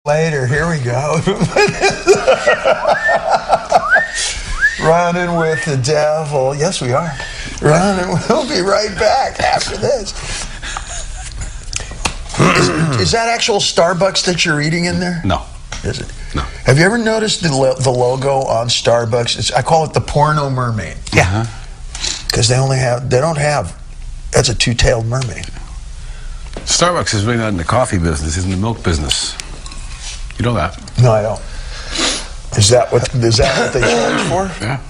Later, here we go. Running with the devil. Yes, we are. Running. We'll be right back after this. Is that actual Starbucks that you're eating in there? No. Is it? No. Have you ever noticed the logo on Starbucks? I call it the porno mermaid. Yeah. Because they don't have, that's a two-tailed mermaid. Starbucks is really not in the coffee business, it's in the milk business. You know that? No, I don't. Is that what they charge for? Yeah.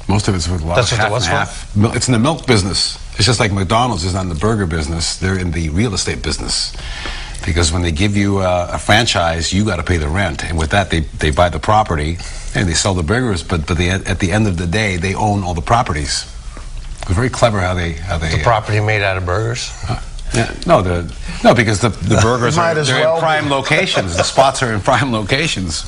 Most of it's with a lot That's of what half and half. It's in the milk business. It's just like McDonald's is not in the burger business. They're in the real estate business. Because when they give you a franchise, you got to pay the rent. And with that, they buy the property and they sell the burgers. But at the end of the day, they own all the properties. It's very clever how they the property made out of burgers. Yeah, no, because the burgers are in prime locations. The spots are in prime locations.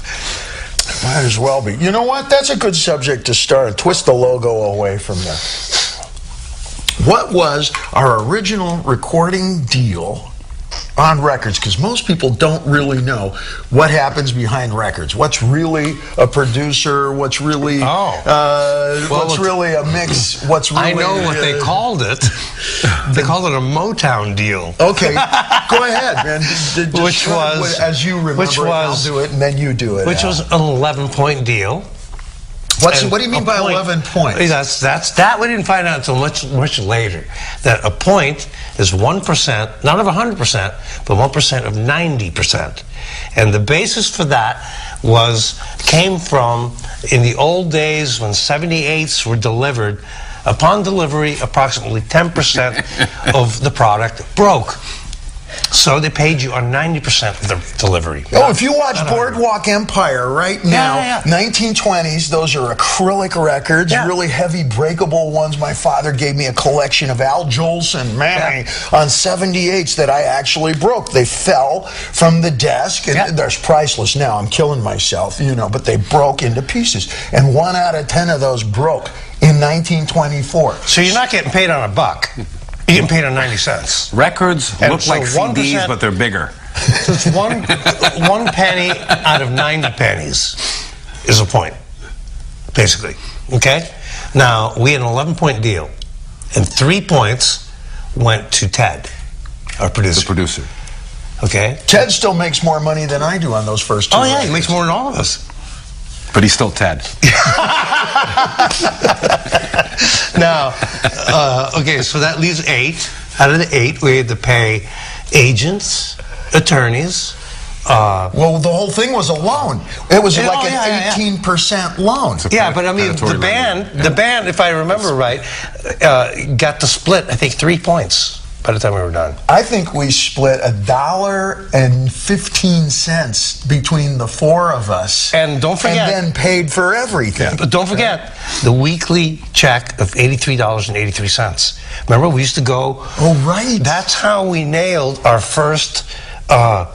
Might as well be. You know what? That's a good subject to start. Twist the logo away from there. What was our original recording deal on records? Because most people don't really know what happens behind records. What's really a producer? What's really what's really a mix? What's really I know what they called it. They called it a Motown deal. Okay, go ahead, man. Which was, as you remember, I'll do it, and then you do it. Which was an 11-point deal. What do you mean by 11 points? That we didn't find out until much later. That a point is 1%, not of 100%, but 1% of 90%. And the basis for that came from in the old days when 78s were delivered. Upon delivery, approximately 10% of the product broke. So they paid you on 90% of the delivery. Oh, if you watch Boardwalk Empire right now, 1920s, those are acrylic records, really heavy breakable ones. My father gave me a collection of Al Jolson, on 78s that I actually broke. They fell from the desk, and they're priceless now. I'm killing myself, but they broke into pieces. And 1 out of 10 of those broke in 1924. So you're not getting paid on a buck. You're getting paid on 90 cents. Records look like CDs, but they're bigger. So it's one penny out of 90 pennies is a point, basically. Okay? Now, we had an 11-point deal, and 3 points went to Ted, our producer. The producer. Okay? Ted still makes more money than I do on those first 2 Oh, yeah, records. he makes more than all of us. But he's still Ted. Now, okay, so that leaves 8. Out of the 8, we had to pay agents, attorneys. Well, the whole thing was a loan. It was like an 18% loan. Yeah, but I mean, the band, if I remember right, got to split, I think, 3 points by the time we were done. I think we split $1.15 between the 4 of us. And don't forget. And then paid for everything. But don't forget the weekly check of $83.83. Remember, we used to go. Oh, right. That's how we nailed our first. Remember?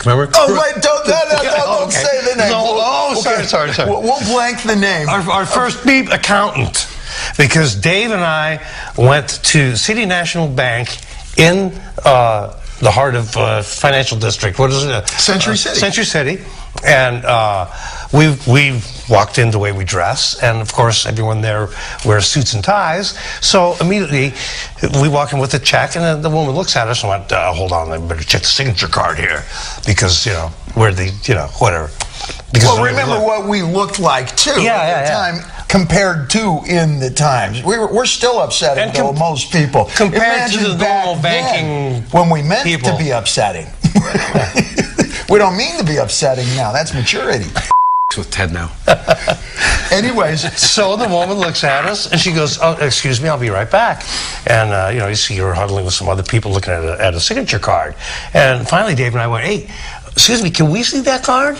Oh, right. Don't say the name. Sorry. We'll blank the name. Our first beep accountant. Because Dave and I went to City National Bank in the heart of financial district. What is it? Century City. Century City. And we walked in the way we dress. And, of course, everyone there wears suits and ties. So immediately we walk in with a check, and the woman looks at us and went, hold on, I better check the signature card here. Because, we're the, whatever. Because well, remember what we looked like, too, at the time. Compared to in the times. We're still upsetting, though, most people. Compared to the normal banking when we meant people to be upsetting. We don't mean to be upsetting now. That's maturity. With Ted now. Anyways, so the woman looks at us, and she goes, oh, excuse me, I'll be right back. And, you see her huddling with some other people looking at a signature card. And finally, Dave and I went, hey, excuse me, can we see that card?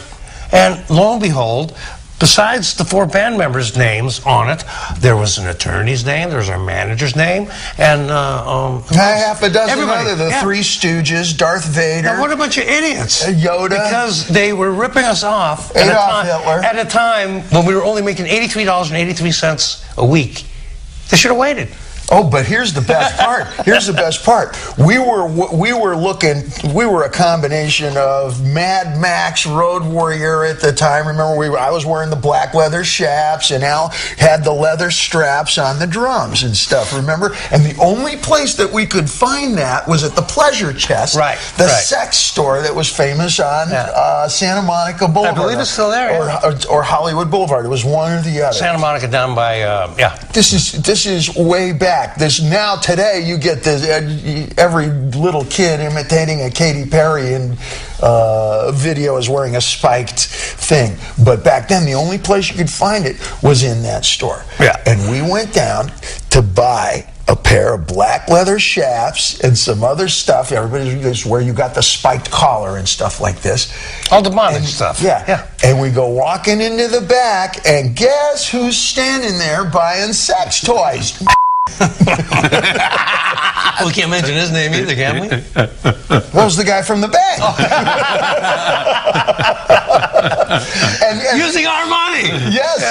And lo and behold, besides the 4 band members' names on it, there was an attorney's name, there was our manager's name, and half a dozen other, the 3 Stooges, Darth Vader. Now, what a bunch of idiots. Yoda. Because they were ripping us off at a time when we were only making $83.83 a week. They should have waited. Oh, but here's the best part. Here's the best part. We were a combination of Mad Max, Road Warrior at the time. Remember, I was wearing the black leather chaps, and Al had the leather straps on the drums and stuff, remember? And the only place that we could find that was at the Pleasure Chest, the sex store that was famous on Santa Monica Boulevard. I believe it's still there, or Hollywood Boulevard. It was one or the other. Santa Monica down by, This is way back. Now today you get this every little kid imitating a Katy Perry and video is wearing a spiked thing. But back then the only place you could find it was in that store. And we went down to buy a pair of black leather chaps and some other stuff. Everybody's where you got the spiked collar and stuff like this. All the bondage stuff. And we go walking into the back, and guess who's standing there buying sex toys? We can't mention his name either, can we? That was the guy from the bank. and using our money. Yes.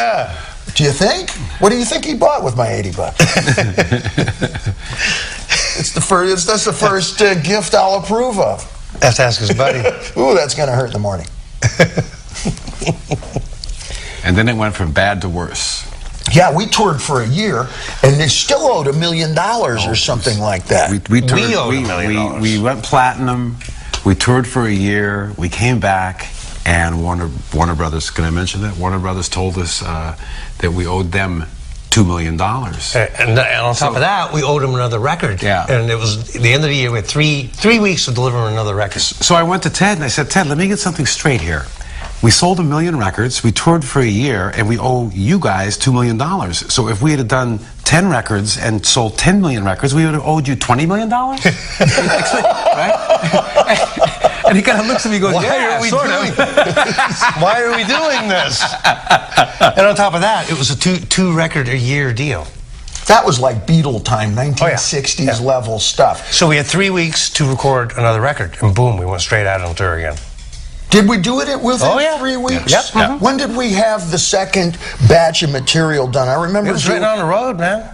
Do you think? What do you think he bought with my $80? That's the first gift I'll approve of. Have to ask his buddy. Ooh, that's going to hurt in the morning. And then it went from bad to worse. Yeah, we toured for a year, and they still owed $1 million or something like that. We owed $1 million. We went platinum. We toured for a year. We came back, and Warner Brothers. Can I mention that? Warner Brothers told us that we owed them $2 million. And on top of that, we owed him another record. And it was the end of the year. We had three weeks to deliver another record. So I went to Ted and I said, Ted, let me get something straight here. We sold 1 million records, we toured for a year, and we owe you guys $2 million. So if we had done 10 records and sold 10 million records, we would have owed you $20 million? Right? And he kind of looks at me and goes, Why are we doing this? And on top of that, it was a two record a year deal. That was like Beatle time, 1960s level stuff. So we had 3 weeks to record another record, and boom, we went straight out on tour again. Did we do it within 3 weeks? Yep. When did we have the second batch of material done? I remember it was written on the road, man.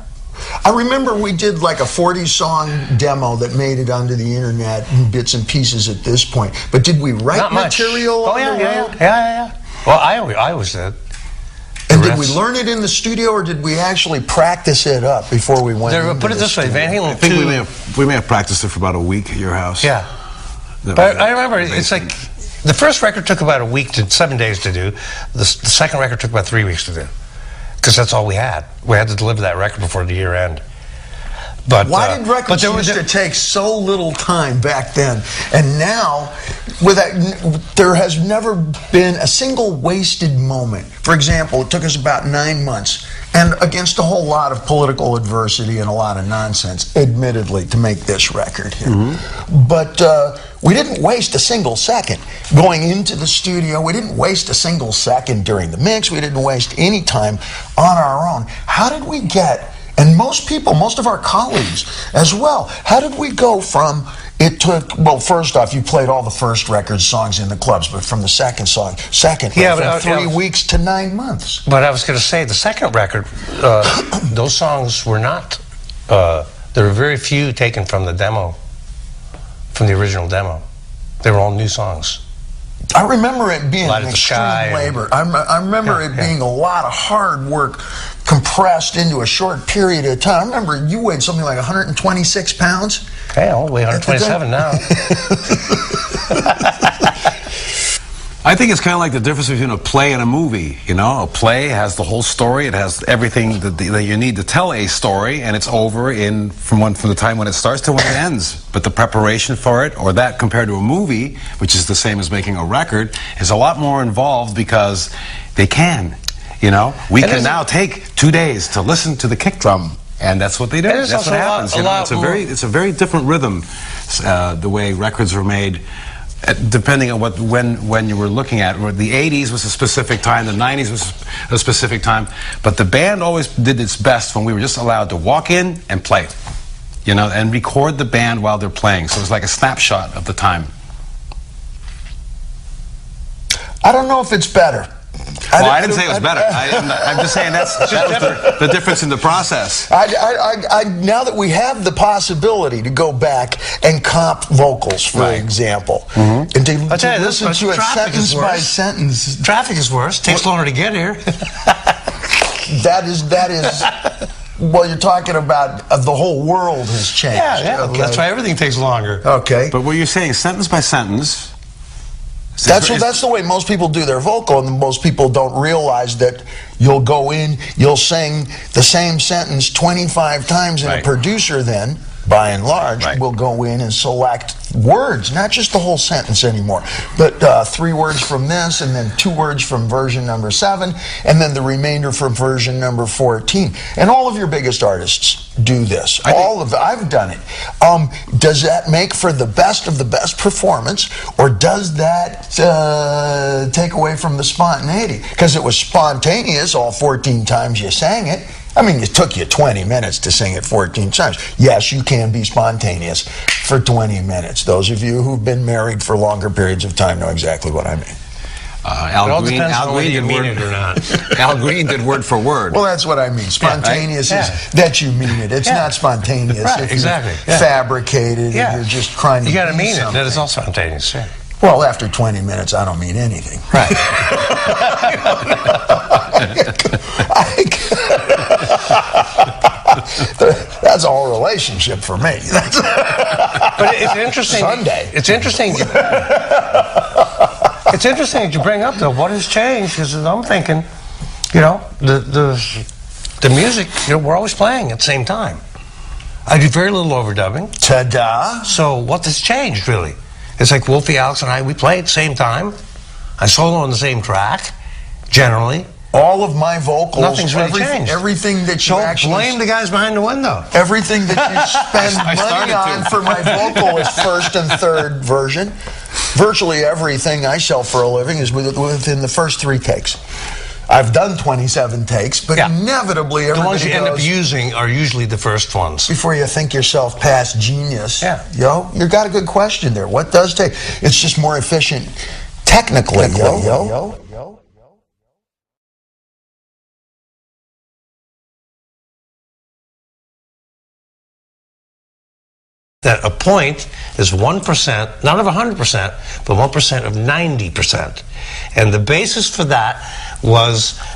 I remember we did like a 40-song demo that made it onto the internet in bits and pieces at this point. But did we write material on the road? Yeah. Well, I always did. And did we learn it in the studio, or did we actually practice it up before we went into Put it this way, Van Halen. I think we may have practiced it for about a week at your house. Yeah. But I remember, it's like, the first record took about a week to 7 days to do. The second record took about 3 weeks to do. Because that's all we had. We had to deliver that record before the year end. But why did records used to take so little time back then? And now, there has never been a single wasted moment. For example, it took us about 9 months, and against a whole lot of political adversity and a lot of nonsense, admittedly, to make this record here. But we didn't waste a single second going into the studio. We didn't waste a single second during the mix. We didn't waste any time on our own. How did we get... And most people, most of our colleagues as well, how did we go from, it took, well, first off, you played all the first record songs in the clubs, but from the second from 3 weeks to 9 months. But I was going to say, the second record, those songs were not, there were very few taken from the demo, from the original demo. They were all new songs. I remember it being extreme labor. I remember it being a lot of hard work compressed into a short period of time. I remember you weighed something like 126 pounds. Okay, I'll weigh 127 now. I think it's kind of like the difference between a play and a movie. You know, a play has the whole story. It has everything that you need to tell a story, and it's over from the time when it starts to when it ends. But the preparation for it, or that compared to a movie, which is the same as making a record, is a lot more involved because they can. You know, we can now take 2 days to listen to the kick drum, and that's what they do. That's what happens. It's a very different rhythm, the way records were made. Depending on when you were looking at, the 80s was a specific time, the 90s was a specific time, but the band always did its best when we were just allowed to walk in and play, you know, and record the band while they're playing. So it was like a snapshot of the time. I don't know if it's better. Well, I didn't say it was better. I'm just saying that was the difference in the process. Now that we have the possibility to go back and comp vocals, for example, and to listen to it sentence by sentence. Traffic is worse. Takes longer to get here. That is. Well, you're talking about the whole world has changed. Yeah. Okay. That's why everything takes longer. Okay. But what you're saying, sentence by sentence. That's the way most people do their vocal, and most people don't realize that you'll go in, you'll sing the same sentence 25 times, and a producer then, by and large, will go in and select words, not just the whole sentence anymore, but 3 words from this, and then 2 words from version number 7, and then the remainder from version number 14. And all of your biggest artists do this. I've done it. Does that make for the best of the best performance, or does that take away from the spontaneity? Because it was spontaneous all 14 times you sang it. I mean, it took you 20 minutes to sing it 14 times. Yes, you can be spontaneous for 20 minutes. Those of you who've been married for longer periods of time know exactly what I mean. Al Green did mean it or not. Al Green did word for word. Well, that's what I mean. Spontaneous is that you mean it. It's not spontaneous. Right, exactly. Fabricated. Yeah. And you're just trying to. You got to mean something. it. That is all spontaneous. Yeah. Well, after 20 minutes, I don't mean anything. Right. That's a whole relationship for me. But it's interesting. Sunday. It's interesting. It's interesting that you bring up though what has changed, because I'm thinking, the music, we're always playing at the same time. I do very little overdubbing. Ta-da! So what has changed really? It's like Wolfie, Alex, and I. We play at the same time. I solo on the same track, generally. All of my vocals, nothing's really changed. Everything that you actually blame the guys behind the window. Everything that you spend money on for my vocal is first and third version. Virtually everything I sell for a living is within the first 3 takes. I've done 27 takes, but inevitably everybody the ones you end up using are usually the first ones. Before you think yourself past genius, you got a good question there. What does take? It's just more efficient technically, yo. That a point is 1%, not of 100%, but 1% of 90%. And the basis for that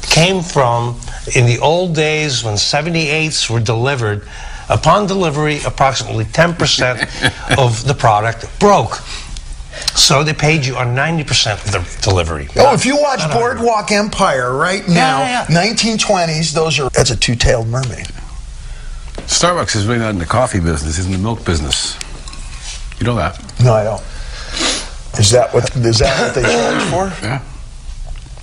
came from, in the old days when 78s were delivered, upon delivery, approximately 10% of the product broke. So they paid you on 90% of the delivery. Oh, if you watch Boardwalk Empire right now, 1920s, that's a 2-tailed mermaid. Starbucks is really not in the coffee business, it's in the milk business. You know that? No, I don't. Is that what they charge for? Yeah.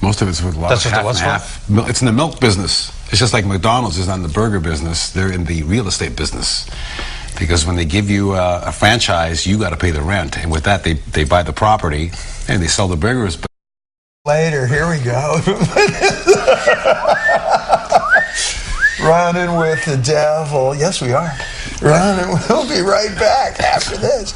Most of it's with a lot of half and half. It's in the milk business. It's just like McDonald's is not in the burger business. They're in the real estate business. Because when they give you a franchise, you got to pay the rent. And with that, they buy the property and they sell the burgers. Later, here we go. Running with the devil. Yes, we are. We'll be right back after this.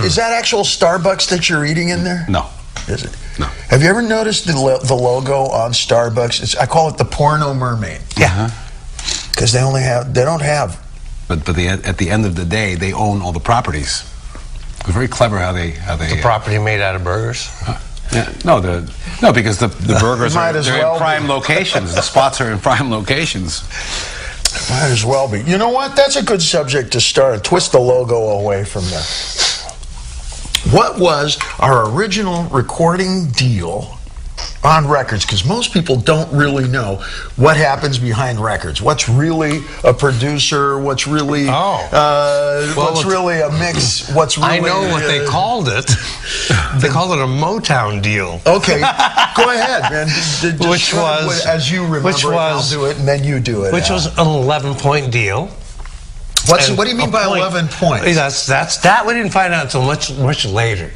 Is that actual Starbucks that you're eating in there? No. Is it? No. Have you ever noticed the logo on Starbucks? I call it the porno mermaid. Yeah. Because they don't have. But at the end of the day, they own all the properties. It's very clever how they the property made out of burgers. No, because the burgers are in prime locations. The spots are in prime locations. Might as well be. You know what? That's a good subject to start. Twist the logo away from there. What was our original recording deal on records? Because most people don't really know what happens behind records. What's really a producer? What's really what's really a mix? What's really I know what they called it. They called it a Motown deal. Okay, go ahead, man. Which was, as you remember, I'll do it, and then you do it. Which was an 11-point deal. What do you mean by 11 points? That we didn't find out until much later.